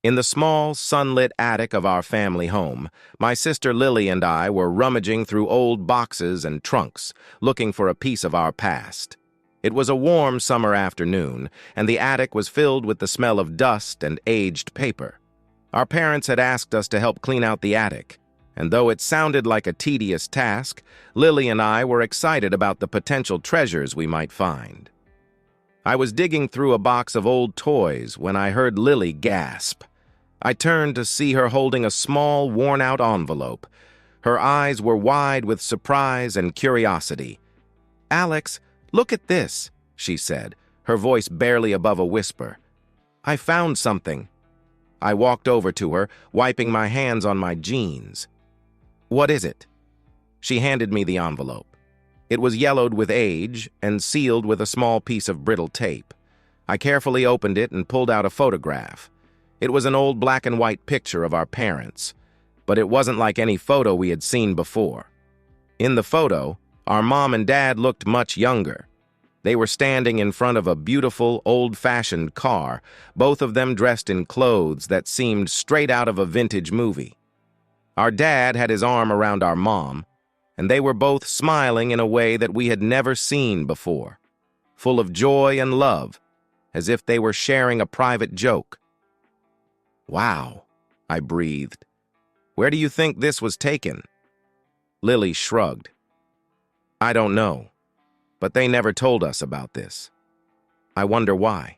In the small, sunlit attic of our family home, my sister Lily and I were rummaging through old boxes and trunks, looking for a piece of our past. It was a warm summer afternoon, and the attic was filled with the smell of dust and aged paper. Our parents had asked us to help clean out the attic, and though it sounded like a tedious task, Lily and I were excited about the potential treasures we might find. I was digging through a box of old toys when I heard Lily gasp. I turned to see her holding a small, worn-out envelope. Her eyes were wide with surprise and curiosity. "Alex, look at this," she said, her voice barely above a whisper. "I found something." I walked over to her, wiping my hands on my jeans. "What is it?" She handed me the envelope. It was yellowed with age and sealed with a small piece of brittle tape. I carefully opened it and pulled out a photograph. It was an old black-and-white picture of our parents, but it wasn't like any photo we had seen before. In the photo, our mom and dad looked much younger. They were standing in front of a beautiful, old-fashioned car, both of them dressed in clothes that seemed straight out of a vintage movie. Our dad had his arm around our mom, and they were both smiling in a way that we had never seen before, full of joy and love, as if they were sharing a private joke. "Wow," I breathed. "Where do you think this was taken?" Lily shrugged. "I don't know, but they never told us about this. I wonder why."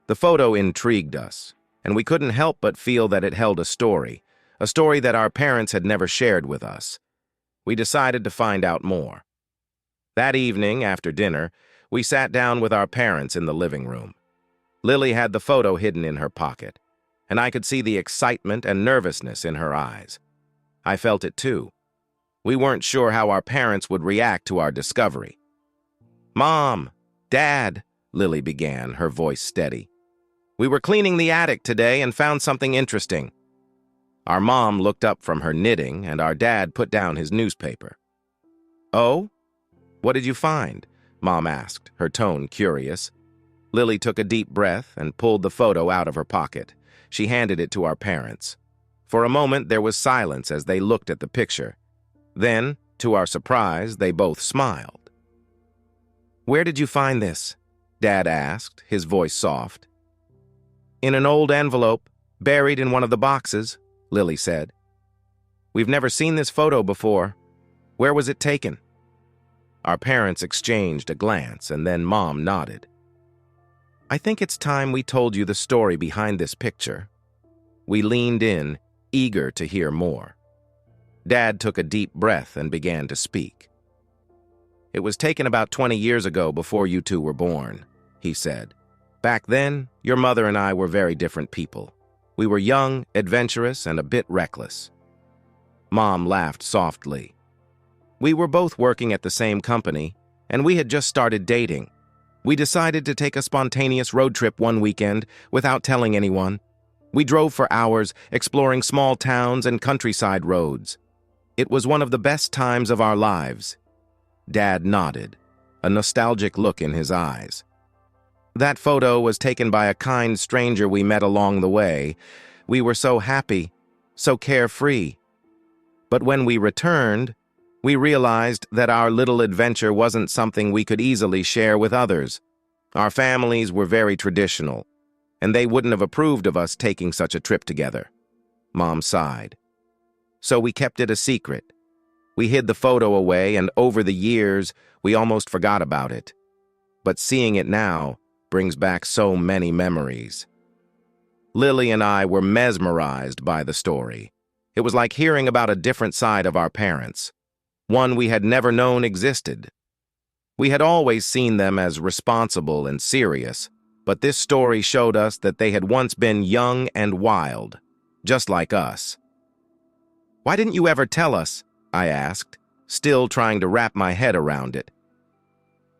The photo intrigued us, and we couldn't help but feel that it held a story that our parents had never shared with us. We decided to find out more. That evening, after dinner, we sat down with our parents in the living room. Lily had the photo hidden in her pocket, and I could see the excitement and nervousness in her eyes. I felt it too. We weren't sure how our parents would react to our discovery. "Mom, Dad," Lily began, her voice steady. "We were cleaning the attic today and found something interesting." Our mom looked up from her knitting, and our dad put down his newspaper. "Oh? What did you find?" Mom asked, her tone curious. Lily took a deep breath and pulled the photo out of her pocket. She handed it to our parents. For a moment, there was silence as they looked at the picture. Then, to our surprise, they both smiled. "Where did you find this?" Dad asked, his voice soft. "In an old envelope, buried in one of the boxes," Lily said. "We've never seen this photo before. Where was it taken?" Our parents exchanged a glance, and then Mom nodded. "I think it's time we told you the story behind this picture." We leaned in, eager to hear more. Dad took a deep breath and began to speak. "It was taken about 20 years ago before you two were born," he said. "Back then, your mother and I were very different people. We were young, adventurous, and a bit reckless." Mom laughed softly. "We were both working at the same company, and we had just started dating. We decided to take a spontaneous road trip one weekend without telling anyone. We drove for hours, exploring small towns and countryside roads. It was one of the best times of our lives." Dad nodded, a nostalgic look in his eyes. "That photo was taken by a kind stranger we met along the way. We were so happy, so carefree. But when we returned, we realized that our little adventure wasn't something we could easily share with others. Our families were very traditional, and they wouldn't have approved of us taking such a trip together." Mom sighed. "So we kept it a secret. We hid the photo away, and over the years, we almost forgot about it. But seeing it now brings back so many memories." Lily and I were mesmerized by the story. It was like hearing about a different side of our parents, one we had never known existed. We had always seen them as responsible and serious, but this story showed us that they had once been young and wild, just like us. "Why didn't you ever tell us?" I asked, still trying to wrap my head around it.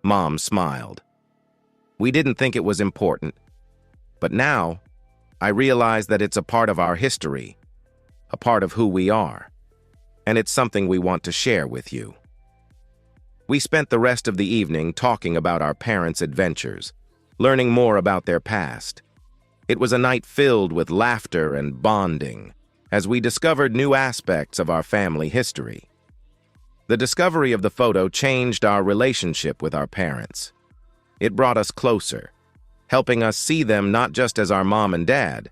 Mom smiled. "We didn't think it was important. But now, I realize that it's a part of our history, a part of who we are, and it's something we want to share with you." We spent the rest of the evening talking about our parents' adventures, learning more about their past. It was a night filled with laughter and bonding, as we discovered new aspects of our family history. The discovery of the photo changed our relationship with our parents. It brought us closer, helping us see them not just as our mom and dad,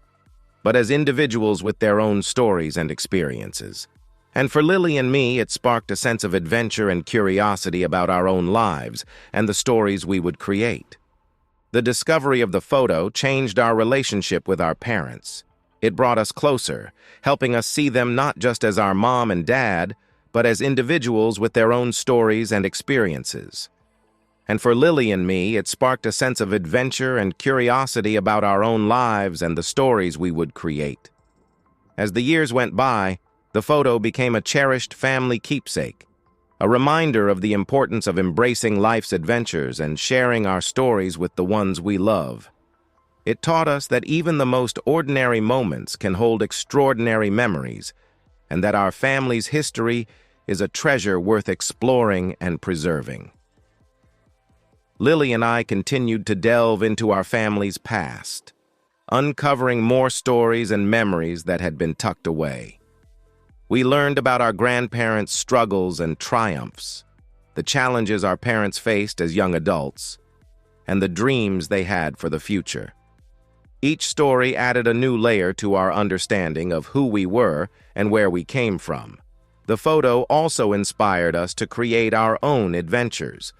but as individuals with their own stories and experiences. And for Lily and me, it sparked a sense of adventure and curiosity about our own lives and the stories we would create. The discovery of the photo changed our relationship with our parents. It brought us closer, helping us see them not just as our mom and dad, but as individuals with their own stories and experiences. And for Lily and me, it sparked a sense of adventure and curiosity about our own lives and the stories we would create. As the years went by, the photo became a cherished family keepsake, a reminder of the importance of embracing life's adventures and sharing our stories with the ones we love. It taught us that even the most ordinary moments can hold extraordinary memories, and that our family's history is a treasure worth exploring and preserving. Lily and I continued to delve into our family's past, uncovering more stories and memories that had been tucked away. We learned about our grandparents' struggles and triumphs, the challenges our parents faced as young adults, and the dreams they had for the future. Each story added a new layer to our understanding of who we were and where we came from. The photo also inspired us to create our own adventures.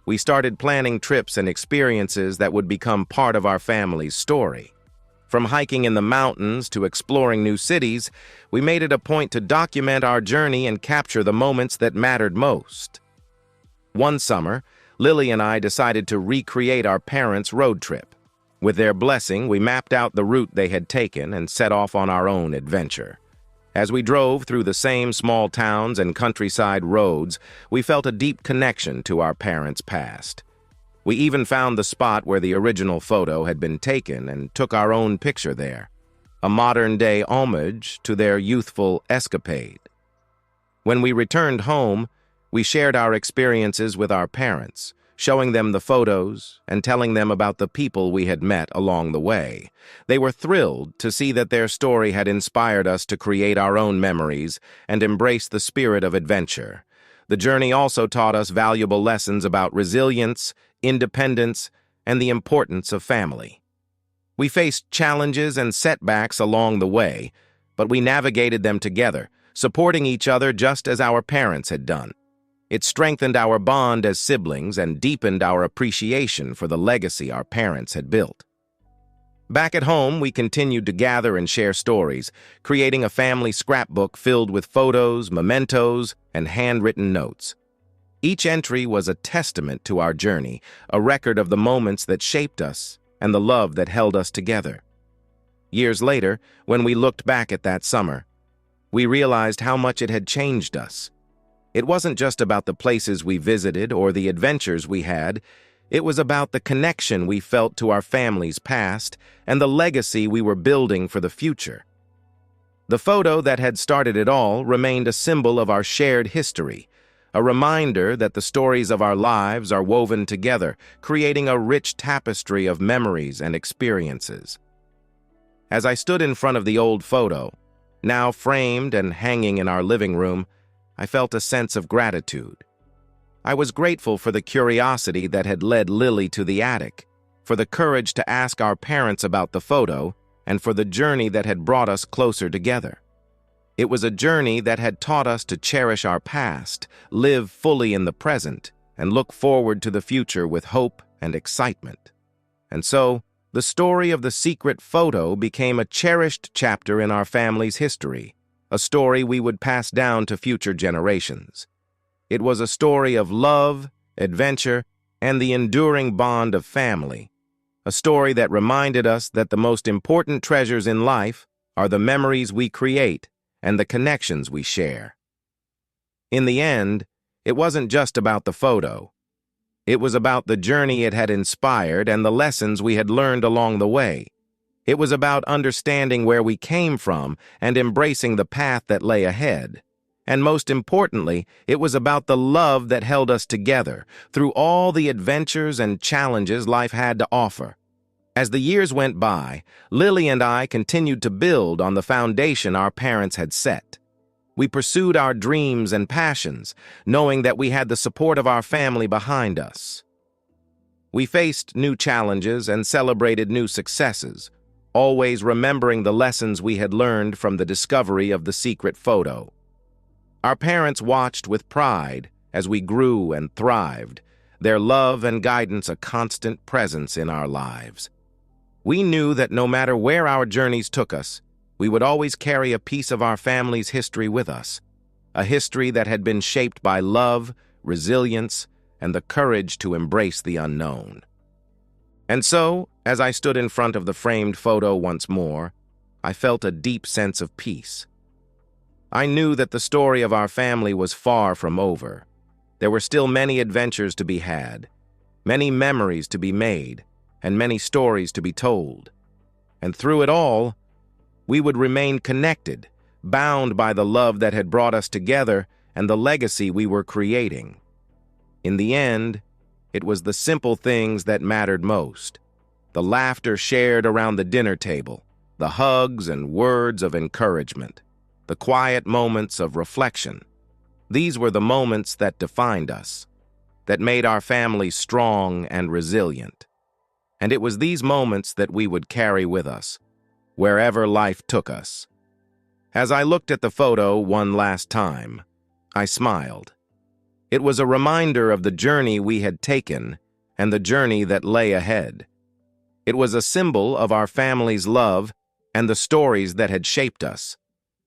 We started planning trips and experiences that would become part of our family's story. From hiking in the mountains to exploring new cities, we made it a point to document our journey and capture the moments that mattered most. One summer, Lily and I decided to recreate our parents' road trip. With their blessing, we mapped out the route they had taken and set off on our own adventure. As we drove through the same small towns and countryside roads, we felt a deep connection to our parents' past. We even found the spot where the original photo had been taken and took our own picture there, a modern-day homage to their youthful escapade. When we returned home, we shared our experiences with our parents, showing them the photos and telling them about the people we had met along the way. They were thrilled to see that their story had inspired us to create our own memories and embrace the spirit of adventure. The journey also taught us valuable lessons about resilience, independence, and the importance of family. We faced challenges and setbacks along the way, but we navigated them together, supporting each other just as our parents had done. It strengthened our bond as siblings and deepened our appreciation for the legacy our parents had built. Back at home, we continued to gather and share stories, creating a family scrapbook filled with photos, mementos, and handwritten notes. Each entry was a testament to our journey, a record of the moments that shaped us and the love that held us together. Years later, when we looked back at that summer, we realized how much it had changed us. It wasn't just about the places we visited or the adventures we had. It was about the connection we felt to our family's past and the legacy we were building for the future. The photo that had started it all remained a symbol of our shared history, a reminder that the stories of our lives are woven together, creating a rich tapestry of memories and experiences. As I stood in front of the old photo, now framed and hanging in our living room, I felt a sense of gratitude. I was grateful for the curiosity that had led Lily to the attic, for the courage to ask our parents about the photo, and for the journey that had brought us closer together. It was a journey that had taught us to cherish our past, live fully in the present, and look forward to the future with hope and excitement. And so, the story of the secret photo became a cherished chapter in our family's history, a story we would pass down to future generations. It was a story of love, adventure, and the enduring bond of family, a story that reminded us that the most important treasures in life are the memories we create and the connections we share. In the end, it wasn't just about the photo. It was about the journey it had inspired and the lessons we had learned along the way. It was about understanding where we came from and embracing the path that lay ahead. And most importantly, it was about the love that held us together through all the adventures and challenges life had to offer. As the years went by, Lily and I continued to build on the foundation our parents had set. We pursued our dreams and passions, knowing that we had the support of our family behind us. We faced new challenges and celebrated new successes, always remembering the lessons we had learned from the discovery of the secret photo. Our parents watched with pride as we grew and thrived, their love and guidance a constant presence in our lives. We knew that no matter where our journeys took us, we would always carry a piece of our family's history with us, a history that had been shaped by love, resilience, and the courage to embrace the unknown. And so, as I stood in front of the framed photo once more, I felt a deep sense of peace. I knew that the story of our family was far from over. There were still many adventures to be had, many memories to be made, and many stories to be told. And through it all, we would remain connected, bound by the love that had brought us together and the legacy we were creating. In the end, it was the simple things that mattered most. The laughter shared around the dinner table, the hugs and words of encouragement, the quiet moments of reflection. These were the moments that defined us, that made our family strong and resilient. And it was these moments that we would carry with us, wherever life took us. As I looked at the photo one last time, I smiled. It was a reminder of the journey we had taken and the journey that lay ahead. It was a symbol of our family's love and the stories that had shaped us.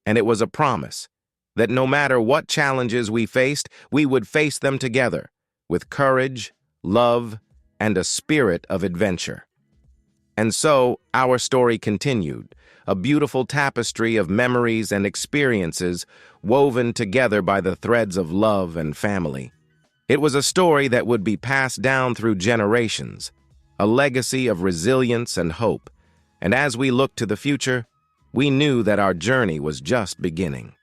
And it was a promise that no matter what challenges we faced, we would face them together, with courage, love, and a spirit of adventure. And so, our story continued, a beautiful tapestry of memories and experiences woven together by the threads of love and family. It was a story that would be passed down through generations, a legacy of resilience and hope. And as we looked to the future, we knew that our journey was just beginning.